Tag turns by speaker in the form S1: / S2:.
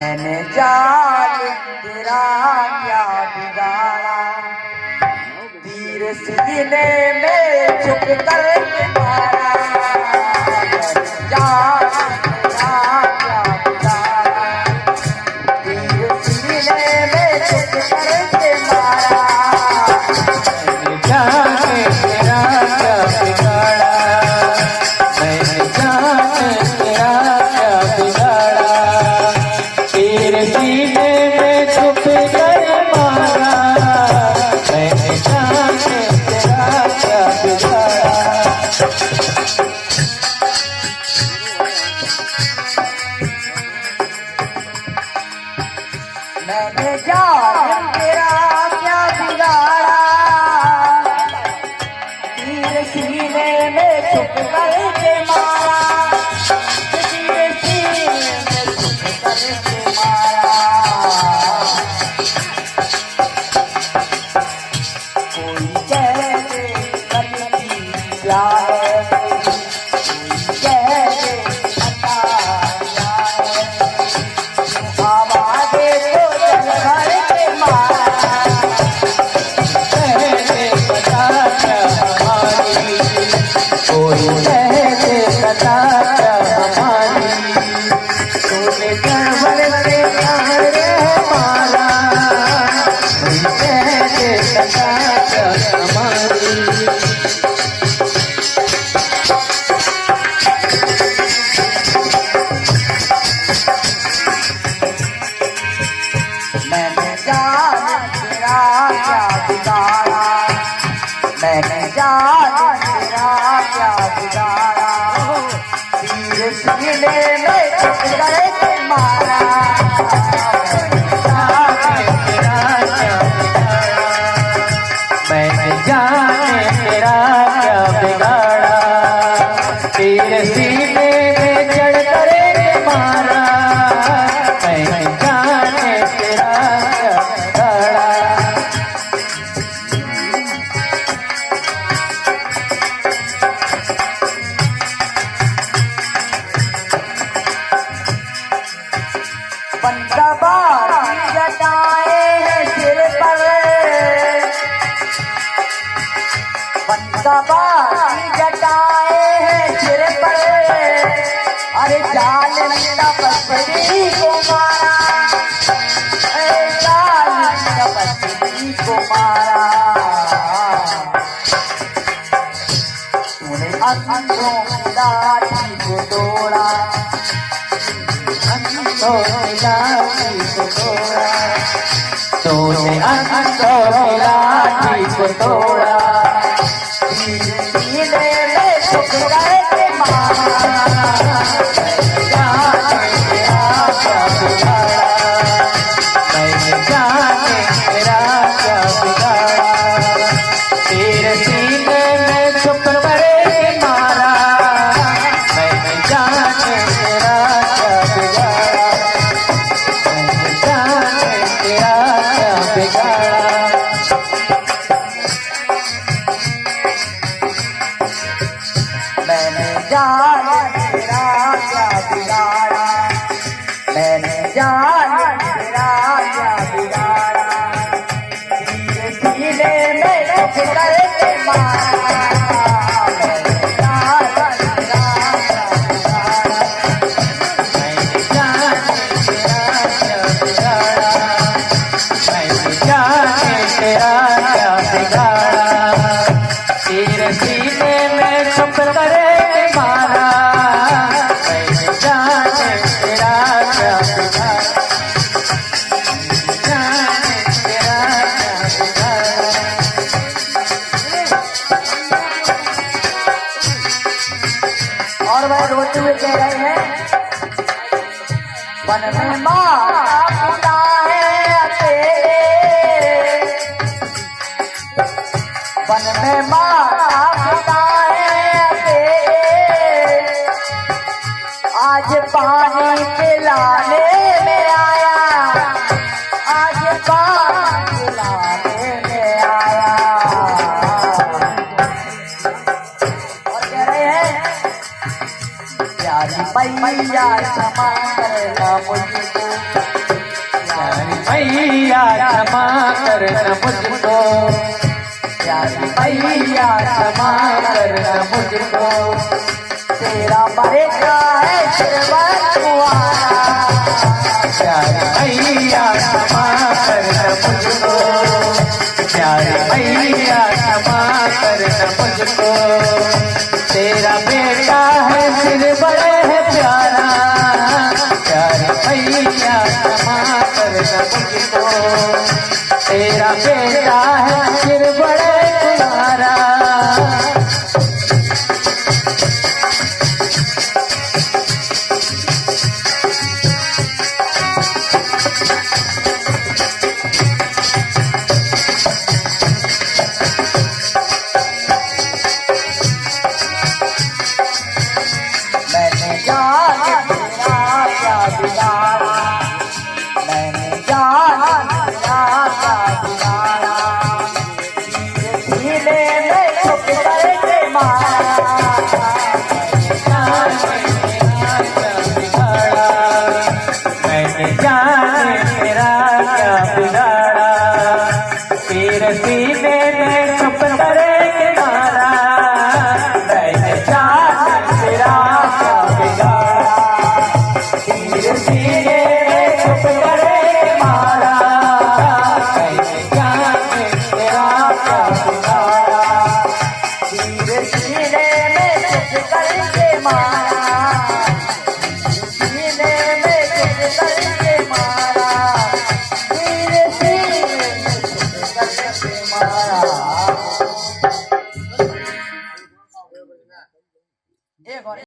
S1: मैंने जान तेरा क्या बिगाड़ा, तीर सीने में छुप कर के मारा। मैंने जान तेरा क्या बिगाड़ा, तीर सीने में छुप कर के मारा।
S2: मैंने जान तेरा क्या बिगाड़ा, मैंने जान तेरा क्या बिगाड़ा, तेरे सीने में छुप कर मारा। मैंने जान तेरा क्या बिगाड़ा।
S1: मैंने जान तेरा क्या बिगाड़ा, तीर सीने में छुप कर के मारा। तीर सीने में छुप कर के मारा। कोई कह दे गलती क्या है, कोई कह दे खता क्या है, आवाज़े तो चल भर के मारा।
S2: कहते बता क्या हमारी, कोई कहते बता क्या हमारी, तूने करवट के सहारे मारा। कोई कहते बता क्या हमारी।
S1: मैंने जान तेरा क्या बिगाड़ा, मैंने जान तेरा क्या बिगाड़ा, तीर सीने में छुप कर के मारा।
S2: मैंने जान तेरा क्या बिगाड़ा, तेरे सीने में चढ़ कर मारा। मैंने जान तेरा क्या बिगाड़ा।
S1: पंचबार जटाए हैं सिर पर, पंचबार जटाए हैं सिर पर, अरे जालिम तपस्वी को मारा, अरे जालिम तपस्वी को मारा। तूने अंधों की लाठी को तोड़ा,
S2: अंधों की लाठी को तोड़ा, तूने अंधों की लाठी को तोड़ा।
S1: सीने में छुप कर के मारा।
S2: मैंने जान तेरा क्या बिगाड़ा, मैंने जान तेरा क्या बिगाड़ा, तेरे सीने में छुप कर मारा। मैंने जान तेरा क्या बिगाड़ा, मैंने जान तेरा क्या बिगाड़ा।
S1: मैंने जान तेरा क्या बिगाड़ा, मैंने जान तेरा क्या बिगाड़ा, तीर सीने में छुप कर के मारा। मैंने जान तेरा क्या बिगाड़ा,
S2: मैंने जान तेरा क्या बिगाड़ा, मैंने जान तेरा क्या बिगाड़ा, तेरे सीने में छुप कर मारा। मैंने जान तेरा क्या बिगाड़ा, जान तेरा क्या बिगाड़ा।
S1: और वह रोते हुए कह रहे हैं, वन में माता पिता है अकेले, वन में माता पिता है अकेले, आज पानी पिलाने में आया, आज पानी पिलाने में आया। और कह रहे हैं, प्यारी मैया क्षमा करना मुझको,
S2: मैया क्षमा करना मुझको, प्यारी मैया क्षमा करना मुझको,
S1: तेरा बेटा है श्रीमत कुआरा,
S2: प्यारी मैया क्षमा करना मुझको, प्यारी मैया क्षमा करना मुझको, तेरा बेटा है सिर बड़े है प्यारा, प्यारी मैया क्षमा करना मुझको, तेरा बेटा है सिर बड़े